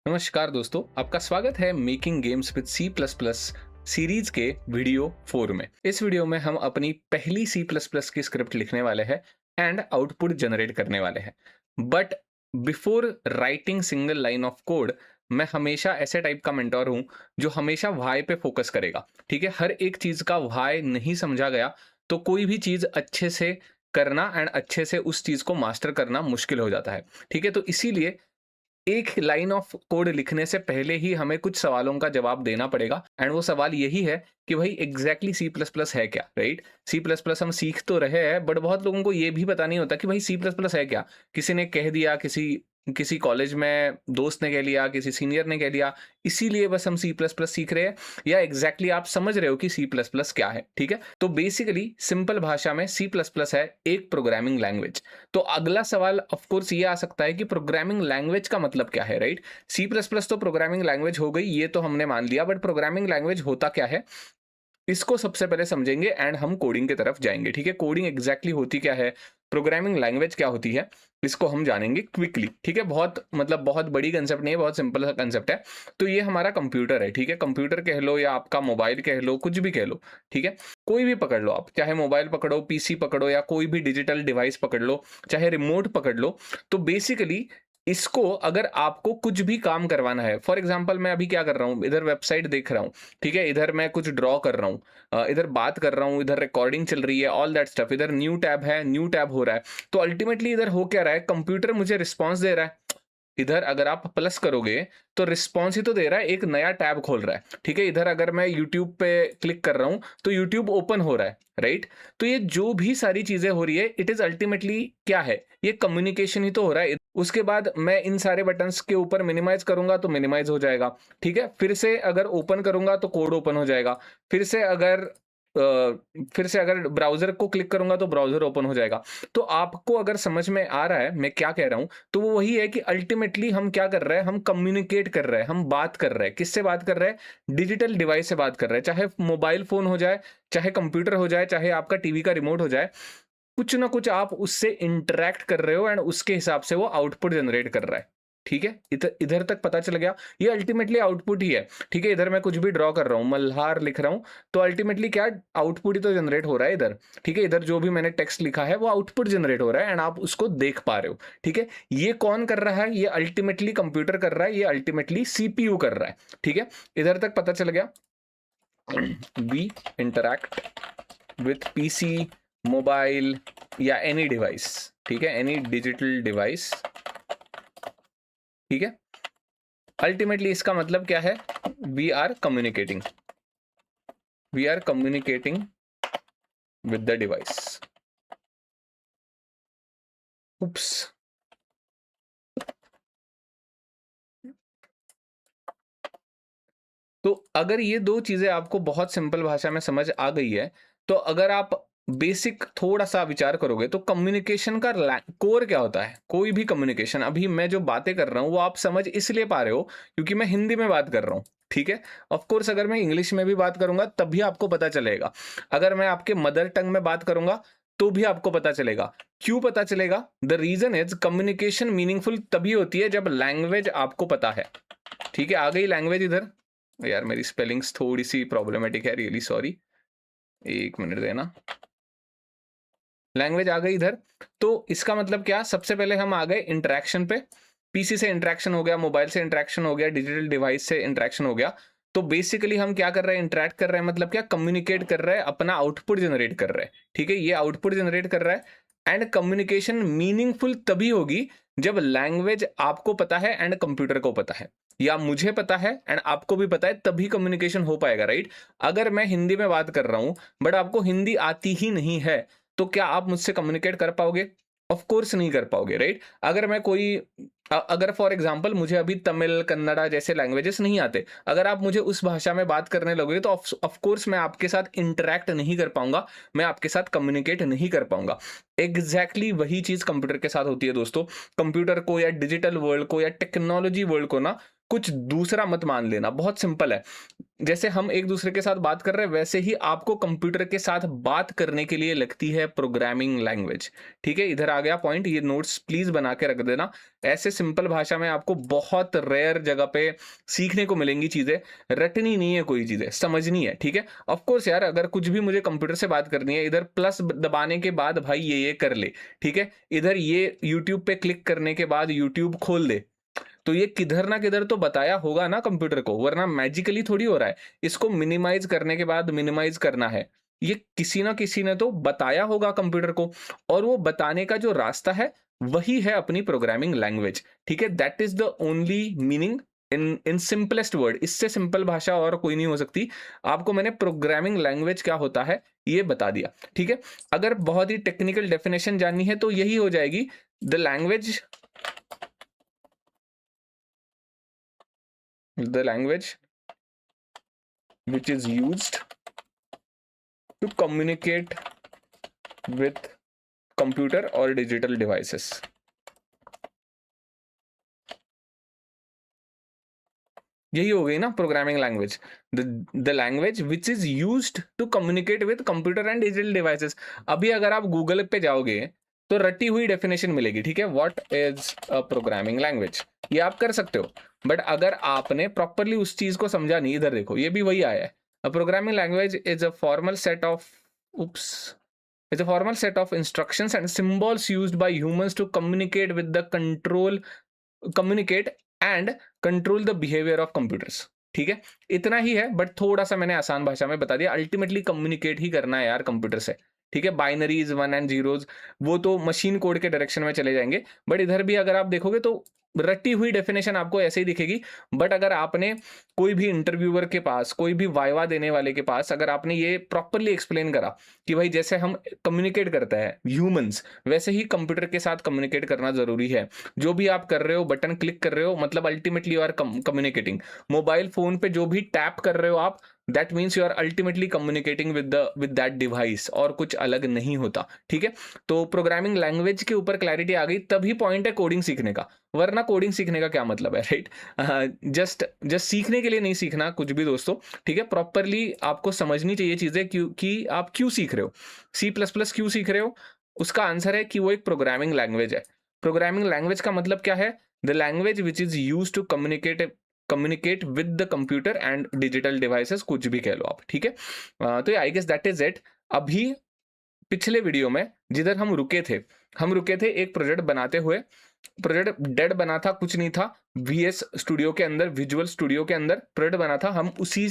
नमस्कार दोस्तों, आपका स्वागत है making games with C plus plus series के वीडियो 4 में। इस वीडियो में हम अपनी पहली सी प्लस प्लस की स्क्रिप्ट लिखने वाले हैं एंड आउटपुट जनरेट करने वाले हैं। But before writing single line of code, मैं हमेशा ऐसे टाइप का मेंटोर हूं जो हमेशा वाई पे फोकस करेगा। ठीक है, हर एक चीज का वाई नहीं समझा गया तो कोई भी चीज अच्छे से करना एंड अच्छे से उस चीज को मास्टर करना मुश्किल हो जाता है। ठीक है, तो इसीलिए एक लाइन ऑफ कोड लिखने से पहले ही हमें कुछ सवालों का जवाब देना पड़ेगा एंड वो सवाल यही है कि भाई एग्जैक्टली सी प्लस प्लस है क्या। राइट, सी प्लस प्लस हम सीख तो रहे हैं बट बहुत लोगों को ये भी पता नहीं होता कि भाई सी प्लस प्लस है क्या। किसी ने कह दिया, किसी किसी कॉलेज में दोस्त ने कह लिया, किसी सीनियर ने कह दिया, इसीलिए बस हम सी प्लस प्लस सीख रहे हैं, या एग्जैक्टली आप समझ रहे हो कि सी प्लस प्लस क्या है। ठीक है, तो बेसिकली सिंपल भाषा में सी प्लस प्लस है एक प्रोग्रामिंग लैंग्वेज। तो अगला सवाल ऑफ कोर्स ये आ सकता है कि प्रोग्रामिंग लैंग्वेज का मतलब क्या है। राइट, सी प्लस प्लस तो प्रोग्रामिंग लैंग्वेज हो गई, ये तो हमने मान लिया, बट प्रोग्रामिंग लैंग्वेज होता क्या है इसको सबसे पहले समझेंगे एंड हम कोडिंग की तरफ जाएंगे। ठीक है, कोडिंग एग्जैक्टली होती क्या है, प्रोग्रामिंग लैंग्वेज क्या होती है, इसको हम जानेंगे क्विकली। ठीक है, बहुत मतलब बहुत बड़ी कंसेप्ट नहीं है, बहुत सिंपल सा कंसेप्ट है। तो ये हमारा कंप्यूटर है। ठीक है, कंप्यूटर कह लो या आपका मोबाइल कह लो, कुछ भी कह लो। ठीक है, कोई भी पकड़ लो, आप चाहे मोबाइल पकड़ो, पीसी पकड़ो, या कोई भी डिजिटल डिवाइस पकड़ लो, चाहे रिमोट पकड़ लो। तो बेसिकली इसको अगर आपको कुछ भी काम करवाना है, फॉर एग्जाम्पल मैं अभी क्या कर रहा हूँ, इधर वेबसाइट देख रहा हूँ। ठीक है, इधर मैं कुछ ड्रॉ कर रहा हूँ, इधर बात कर रहा हूँ, इधर रिकॉर्डिंग चल रही है, ऑल दैट स्टफ। इधर न्यू टैब है, न्यू टैब हो रहा है। तो अल्टीमेटली इधर हो क्या रहा है, कंप्यूटर मुझे रिस्पॉन्स दे रहा है। इधर अगर आप प्लस करोगे तो रिस्पॉन्स ही तो दे रहा है, एक नया टैब खोल रहा है। ठीक है, इधर अगर मैं यूट्यूब पे क्लिक कर रहा हूं तो यूट्यूब ओपन हो रहा है। राइट, तो ये जो भी सारी चीजें हो रही है, इट इज अल्टीमेटली क्या है, ये कम्युनिकेशन ही तो हो रहा है। उसके बाद मैं इन सारे बटन्स के ऊपर मिनिमाइज करूंगा तो मिनिमाइज हो जाएगा। ठीक है, फिर से अगर ओपन करूंगा तो कोड ओपन हो जाएगा। फिर से अगर अ, फिर से अगर ब्राउज़र को क्लिक करूँगा तो ब्राउज़र ओपन हो जाएगा। तो आपको अगर समझ में आ रहा है मैं क्या कह रहा हूँ, तो वो वही है कि अल्टीमेटली हम क्या कर रहे हैं, हम कम्युनिकेट कर रहे हैं, हम बात कर रहे हैं। किससे बात कर रहे हैं? डिजिटल डिवाइस से बात कर रहे हैं। चाहे मोबाइल फ़ोन हो जाए, चाहे कंप्यूटर हो जाए, चाहे आपका टीवी का रिमोट हो जाए, कुछ ना कुछ आप उससे इंटरैक्ट कर रहे हो एंड उसके हिसाब से वो आउटपुट जनरेट कर रहा है। ठीक है, इधर इधर तक पता चल गया, ये अल्टीमेटली आउटपुट ही है। ठीक है, इधर मैं कुछ भी ड्रॉ कर रहा हूँ, मल्हार लिख रहा हूँ, तो अल्टीमेटली क्या आउटपुट ही तो जनरेट हो रहा है इधर। ठीक है, इधर जो भी मैंने टेक्स्ट लिखा है वो आउटपुट जनरेट हो रहा है एंड आप उसको देख पा रहे हो। ठीक है, ये कौन कर रहा है, ये अल्टीमेटली कंप्यूटर कर रहा है, ये अल्टीमेटली सीपीयू कर रहा है। ठीक है, इधर तक पता चल गया। We interact with PC, mobile या एनी डिवाइस। ठीक है, एनी डिजिटल डिवाइस। ठीक है, अल्टीमेटली इसका मतलब क्या है, we are communicating, we are communicating with the device. Oops, तो अगर ये दो चीजें आपको बहुत सिंपल भाषा में समझ आ गई है, तो अगर आप बेसिक थोड़ा सा विचार करोगे तो कम्युनिकेशन का कोर क्या होता है। कोई भी कम्युनिकेशन, अभी मैं जो बातें कर रहा हूं वो आप समझ इसलिए पा रहे हो क्योंकि मैं हिंदी में बात कर रहा हूं। ठीक है, ऑफ कोर्स अगर मैं इंग्लिश में भी बात करूंगा तब भी आपको पता चलेगा। अगर मैं आपके मदर टंग में बात करूंगा तो भी आपको पता चलेगा। क्यों पता चलेगा? The reason is communication meaningful तभी होती है जब लैंग्वेज आपको पता है। ठीक है, आ गई लैंग्वेज इधर। यार मेरी स्पेलिंग्स थोड़ी सी प्रॉब्लमेटिक है, रियली सॉरी, एक मिनट देना। लैंग्वेज आ गई इधर। तो इसका मतलब क्या, सबसे पहले हम आ गए इंटरेक्शन पे। पीसी से इंटरेक्शन हो गया, मोबाइल से इंटरेक्शन हो गया, डिजिटल डिवाइस से इंटरेक्शन हो गया। तो बेसिकली हम क्या कर रहे हैं, इंटरेक्ट कर रहे हैं, मतलब क्या, कम्युनिकेट कर रहे हैं, अपना आउटपुट जनरेट कर रहे हैं। ठीक है, ये आउटपुट जनरेट कर रहा है एंड कम्युनिकेशन मीनिंगफुल तभी होगी जब लैंग्वेज आपको पता है एंड कंप्यूटर को पता है, या मुझे पता है एंड आपको भी पता है, तभी कम्युनिकेशन हो पाएगा। राइट, अगर मैं हिंदी में बात कर रहा हूं बट आपको हिंदी आती ही नहीं है तो क्या आप मुझसे कम्युनिकेट कर पाओगे? ऑफ कोर्स नहीं कर पाओगे। राइट, अगर मैं कोई अगर फॉर एग्जांपल मुझे अभी तमिल कन्नड़ा जैसे लैंग्वेजेस नहीं आते, अगर आप मुझे उस भाषा में बात करने लगोगे तो ऑफ कोर्स मैं आपके साथ इंटरेक्ट नहीं कर पाऊंगा, मैं आपके साथ कम्युनिकेट नहीं कर पाऊंगा। एग्जैक्टली वही चीज कंप्यूटर के साथ होती है दोस्तों। कंप्यूटर को या डिजिटल वर्ल्ड को या टेक्नोलॉजी वर्ल्ड को ना कुछ दूसरा मत मान लेना, बहुत सिंपल है। जैसे हम एक दूसरे के साथ बात कर रहे हैं वैसे ही आपको कंप्यूटर के साथ बात करने के लिए लगती है प्रोग्रामिंग लैंग्वेज। ठीक है, इधर आ गया पॉइंट, ये नोट्स प्लीज बना के रख देना। ऐसे सिंपल भाषा में आपको बहुत रेयर जगह पे सीखने को मिलेंगी चीजें, रटनी नहीं है कोई चीजें, समझनी है। ठीक है, ऑफ कोर्स यार, अगर कुछ भी मुझे कंप्यूटर से बात करनी है, इधर प्लस दबाने के बाद भाई ये कर ले, ठीक है, इधर ये यूट्यूब पे क्लिक करने के बाद यूट्यूब खोल दे, तो ये किधर ना किधर तो बताया होगा ना कंप्यूटर को, वरना मैजिकली थोड़ी हो रहा है। इसको मिनिमाइज करने के बाद मिनिमाइज करना है, ये किसी ना किसी ने तो बताया होगा कंप्यूटर को, और वो बताने का जो रास्ता है वही है अपनी प्रोग्रामिंग लैंग्वेज। ठीक है, that is the only meaning in simplest word. इससे सिंपल भाषा और कोई नहीं हो सकती। आपको मैंने प्रोग्रामिंग लैंग्वेज क्या होता है ये बता दिया। ठीक है, अगर बहुत ही टेक्निकल डेफिनेशन जाननी है तो यही हो जाएगी, the language which is used to communicate with computer or digital devices। यही हो गई ना programming language, the language which is used to communicate with computer and digital devices. अभी अगर आप गूगल पे जाओगे तो रटी हुई डेफिनेशन मिलेगी। ठीक है, what is a programming language, ये आप कर सकते हो, बट अगर आपने प्रॉपरली उस चीज को समझा नहीं, इधर देखो ये भी वही आया है। A programming language is a formal set of oops is a formal set of instructions and symbols used by humans to communicate and control the behaviour of computers. ठीक है, इतना ही है, बट थोड़ा सा मैंने आसान भाषा में बता दिया। अल्टीमेटली कम्युनिकेट ही करना है यार कंप्यूटर से। ठीक है, बाइनरीज 1 एंड 0 वो तो मशीन कोड के डायरेक्शन में चले जाएंगे, बट इधर भी अगर आप देखोगे तो रटी हुई डेफिनेशन आपको ऐसे ही दिखेगी। बट अगर आपने कोई भी इंटरव्यूअर के पास, कोई भी वाइवा देने वाले के पास अगर आपने ये प्रॉपरली एक्सप्लेन करा कि भाई जैसे हम कम्युनिकेट करते हैं ह्यूमंस, वैसे ही कंप्यूटर के साथ कम्युनिकेट करना जरूरी है। जो भी आप कर रहे हो, बटन क्लिक कर रहे हो, मतलब ultimately you are communicating. Mobile phone पे जो भी टैप कर रहे हो आप, that means you are ultimately communicating with that device, और कुछ अलग नहीं होता। ठीक है, तो प्रोग्रामिंग लैंग्वेज के ऊपर क्लैरिटी आ गई, तभी पॉइंट है कोडिंग सीखने का, वरना कोडिंग सीखने का क्या मतलब है, राइट? जस्ट जस्ट सीखने के लिए नहीं सीखना कुछ भी दोस्तों। ठीक है, प्रॉपरली आपको समझनी चाहिए चीजें, कि आप क्यों सीख रहे हो, C++ क्यों सीख रहे हो। उसका आंसर है कि वो एक प्रोग्रामिंग लैंग्वेज है। प्रोग्रामिंग लैंग्वेज का मतलब क्या है? The language which is use to communicate with the computer and digital devices, कुछ भी कह लो आप। ठीक है, तो I guess that is it. अभी पिछले वीडियो में जिधर हम रुके थे एक प्रोजेक्ट बनाते हुए। प्रोजेक्ट डेड बना था, कुछ नहीं था, VS स्टूडियो के अंदर, विजुअल स्टूडियो के अंदर प्रोजेक्ट बना था। हम उसी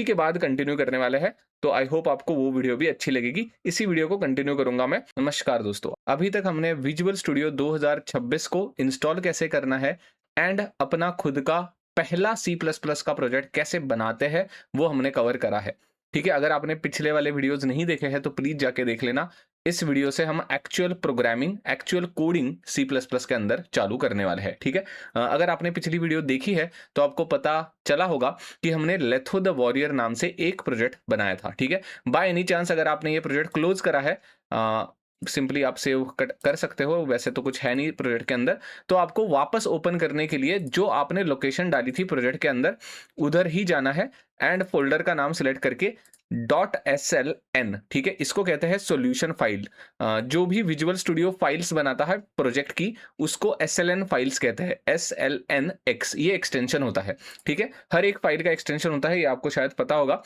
के बाद कंटिन्यू करने वाले हैं। तो आई होप आपको वो वीडियो भी अच्छी लगेगी। इसी वीडियो को कंटिन्यू करूंगा मैं। नमस्कार दोस्तों, अभी तक हमने विजुअल स्टूडियो 2026 को इंस्टॉल कैसे करना है एंड अपना खुद का पहला C++ का प्रोजेक्ट कैसे बनाते हैं वो हमने कवर करा है। ठीक है, अगर आपने पिछले वाले वीडियोस नहीं देखे हैं तो प्लीज जाके देख लेना। इस वीडियो से हम actual programming, actual coding C++ के अंदर चालू करने वाले हैं। ठीक है, अगर आपने पिछली वीडियो देखी है तो आपको पता चला होगा कि हमने लेथो द वॉरियर नाम से एक प्रोजेक्ट बनाया था। ठीक है, बाय एनी चांस अगर आपने ये प्रोजेक्ट क्लोज करा है, सिंपली आप सेव कर सकते हो, वैसे तो कुछ है नहीं प्रोजेक्ट के अंदर, तो आपको वापस ओपन करने के लिए जो आपने लोकेशन डाली थी प्रोजेक्ट के अंदर, उधर ही जाना है एंड फोल्डर का नाम सिलेक्ट करके .sln, ठीक है, इसको कहते हैं सॉल्यूशन फाइल। जो भी विजुअल स्टूडियो फाइल्स बनाता है प्रोजेक्ट की, उसको SLN फाइल्स कहते हैं, SLNX ये एक्सटेंशन होता है। ठीक है, हर एक फाइल का एक्सटेंशन होता है, ये आपको शायद पता होगा।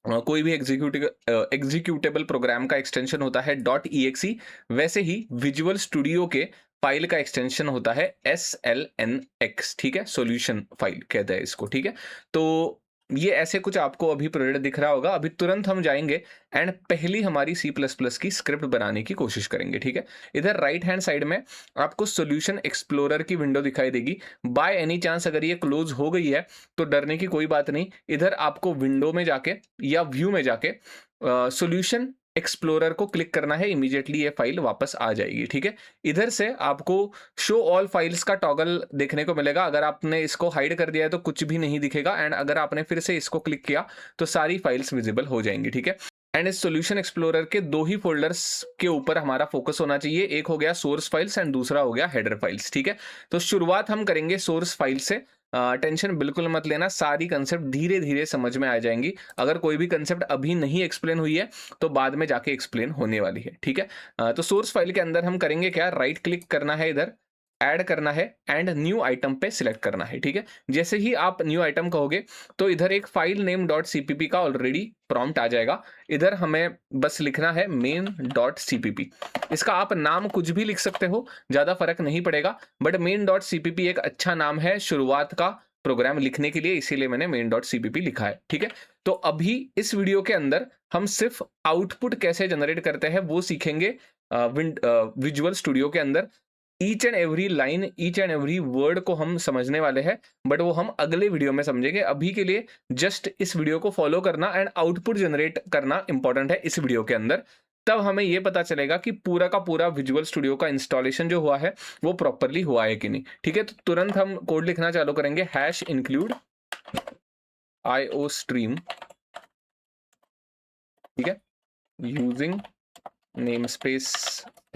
कोई भी एग्जीक्यूटेबल प्रोग्राम का एक्सटेंशन होता है .exe, वैसे ही विजुअल स्टूडियो के फाइल का एक्सटेंशन होता है SLNX। ठीक है, सॉल्यूशन फाइल कहते हैं इसको। ठीक है, तो ये ऐसे कुछ आपको अभी प्रोजेक्ट दिख रहा होगा। अभी तुरंत हम जाएंगे एंड पहली हमारी C++ की स्क्रिप्ट बनाने की कोशिश करेंगे। ठीक है, इधर राइट हैंड साइड में आपको सॉल्यूशन एक्सप्लोरर की विंडो दिखाई देगी। बाय एनी चांस अगर ये क्लोज हो गई है तो डरने की कोई बात नहीं। इधर आपको विंडो में जाके या व्यू में जाके सॉल्यूशन एक्सप्लोरर को क्लिक करना है, इमीडिएटली ये फाइल वापस आ जाएगी। ठीक है, इधर से आपको शो ऑल फाइल्स का टॉगल देखने को मिलेगा। अगर आपने इसको हाइड कर दिया है तो कुछ भी नहीं दिखेगा, एंड अगर आपने फिर से इसको क्लिक किया तो सारी फाइल्स विजिबल हो जाएंगी। ठीक है, एंड इस सॉल्यूशन एक्सप्लोरर के दो ही फोल्डर्स के ऊपर हमारा फोकस होना चाहिए, एक हो गया सोर्स फाइल्स एंड दूसरा हो गया हेडर फाइल्स। ठीक है, तो शुरुआत हम करेंगे सोर्स फाइल से। टेंशन बिल्कुल मत लेना, सारी कंसेप्ट धीरे-धीरे समझ में आ जाएँगी। अगर कोई भी कंसेप्ट अभी नहीं एक्सप्लेन हुई है, तो बाद में जाके एक्सप्लेन होने वाली है, ठीक है? तो सोर्स फाइल के अंदर हम करेंगे क्या, राइट क्लिक करना है इधर, ऐड करना है एंड न्यू आइटम पे सिलेक्ट करना है, ठीक है? जैसे ही आप न्यू आइटम कहोगे, तो इधर एक फाइल नेम डॉट सीपीपी का ऑलरेडी प्रॉम्प्ट आ जाएगा। इधर हमें बस लिखना है मेन डॉट सीपीपी। इसका आप नाम कुछ भी लिख सकते हो, ज़्यादा फ़र्क नहीं पड़ेगा, बट मेन डॉट सीपीपी एक अच्छा नाम है शुरुआत का प्रोग्राम लिखने के लिए, इसीलिए मैंने मेन डॉट सीपीपी लिखा है, ठीक है? तो अभी इस वीडियो के अंदर हम सिर्फ आउटपुट कैसे जनरेट करते हैं वो सीखेंगे विजुअल स्टूडियो के अंदर। Each and every line, each and every word को हम समझने वाले हैं, बट वो हम अगले वीडियो में समझेंगे। अभी के लिए जस्ट इस वीडियो को फॉलो करना एंड आउटपुट जनरेट करना इंपॉर्टेंट है इस वीडियो के अंदर। तब हमें ये पता चलेगा कि पूरा का पूरा विजुअल स्टूडियो का इंस्टॉलेशन जो हुआ है वो प्रॉपरली हुआ है कि नहीं, ठीक है? तो तुरंत हम कोड लिखना चालू करेंगे, हैश इंक्लूड IOStream, ठीक है, यूजिंग नेम स्पेस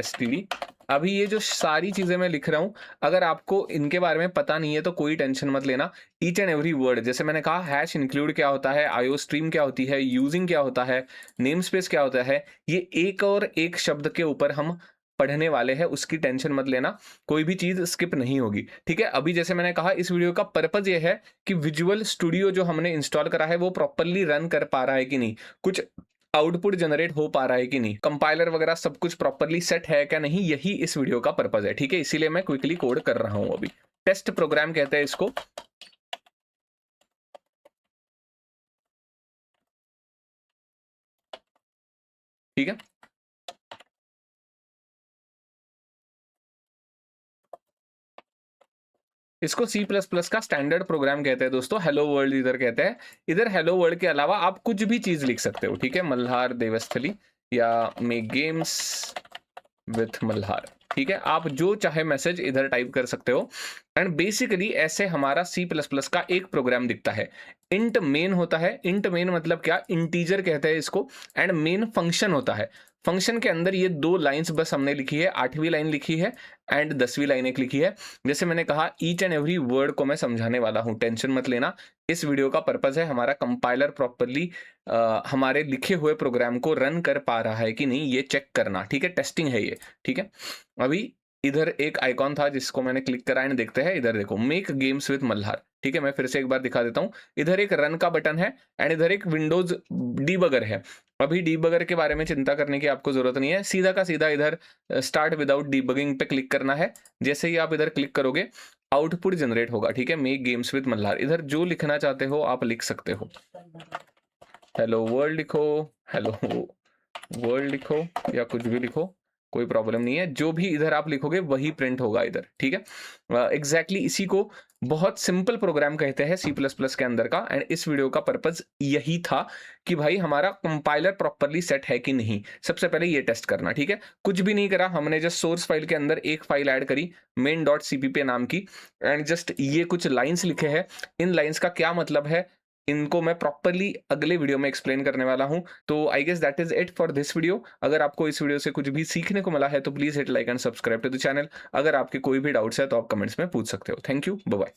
std। अभी ये जो सारी चीजें मैं लिख रहा हूं, अगर आपको इनके बारे में पता नहीं है तो कोई टेंशन मत लेना। ईच एंड एवरी वर्ड, जैसे मैंने कहा, हैश इंक्लूड क्या होता है, IOStream क्या होती है, यूजिंग क्या होता है, नेम स्पेस क्या होता है, ये एक और एक शब्द के ऊपर हम पढ़ने वाले हैं, उसकी टेंशन मत लेना, कोई भी चीज स्किप नहीं होगी, ठीक है? अभी जैसे मैंने कहा, इस वीडियो का पर्पज ये है कि विजुअल स्टूडियो जो हमने इंस्टॉल करा है वो प्रॉपरली रन कर पा रहा है कि नहीं, कुछ आउटपुट जनरेट हो पा रहा है कि नहीं, कंपाइलर वगैरह सब कुछ प्रॉपरली सेट है क्या नहीं, यही इस वीडियो का पर्पज है, ठीक है? इसीलिए मैं क्विकली कोड कर रहा हूं। अभी टेस्ट प्रोग्राम कहते हैं इसको, ठीक है? इसको सी प्लस प्लस का स्टैंडर्ड प्रोग्राम कहते हैं दोस्तों, हेलो वर्ल्ड इधर कहते हैं। इधर हेलो वर्ल्ड के अलावा आप कुछ भी चीज लिख सकते हो, ठीक है? मल्हार देवस्थली या मेक गेम्स विथ मल्हार, ठीक है? आप जो चाहे मैसेज इधर टाइप कर सकते हो। एंड बेसिकली ऐसे हमारा सी प्लस प्लस का एक प्रोग्राम दिखता है। इंट मेन होता है, इंट मेन मतलब क्या, इंटीजर कहते हैं इसको। एंड मेन फंक्शन होता है, फंक्शन के अंदर ये दो लाइंस बस हमने लिखी है, 8वीं लाइन लिखी है एंड 10वीं लाइन एक लिखी है। जैसे मैंने कहा, ईच एंड एवरी वर्ड को मैं समझाने वाला हूं, टेंशन मत लेना। इस वीडियो का पर्पज है हमारा कंपाइलर प्रॉपरली हमारे लिखे हुए प्रोग्राम को रन कर पा रहा है कि नहीं, ये चेक करना, ठीक है? टेस्टिंग है ये, ठीक है? अभी इधर एक आइकॉन था जिसको मैंने क्लिक करा एंड देखते हैं, इधर देखो, मेक गेम्स विद मल्हार, ठीक है? मैं फिर से एक बार दिखा देता हूं। इधर एक रन का बटन है एंड इधर एक विंडोज डीबगर है। अभी डीबगर के बारे में चिंता करने की आपको जरूरत नहीं है, सीधा का सीधा इधर स्टार्ट विदाउट डीबगिंग पे क्लिक करना है। जैसे ही आप इधर क्लिक करोगे, आउटपुट जनरेट होगा, ठीक है? Make games with Malhar. इधर जो लिखना चाहते हो आप लिख सकते हो, हेलो वर्ल्ड लिखो, हेलो वर्ल्ड लिखो, या कुछ भी लिखो, कोई प्रॉब्लम नहीं है। जो भी इधर आप लिखोगे वही प्रिंट होगा इधर, ठीक है? एग्जैक्टली इसी को बहुत सिंपल प्रोग्राम कहते हैं सी प्लस प्लस के अंदर का। एंड इस वीडियो का पर्पज यही था कि भाई हमारा कंपाइलर प्रॉपरली सेट है कि नहीं, सबसे पहले ये टेस्ट करना, ठीक है? कुछ भी नहीं करा हमने, जस्ट सोर्स फाइल के अंदर एक फाइल ऐड करी मेन डॉट सीपीपी नाम की, एंड जस्ट ये कुछ लाइन्स लिखे हैं। इन लाइन्स का क्या मतलब है, इनको मैं प्रॉपरली अगले वीडियो में एक्सप्लेन करने वाला हूं। तो I guess that is it for this video. अगर आपको इस वीडियो से कुछ भी सीखने को मिला है तो please hit like and subscribe to the channel. अगर आपके कोई भी डाउट्स है तो आप कमेंट्स में पूछ सकते हो। Thank you, bye bye.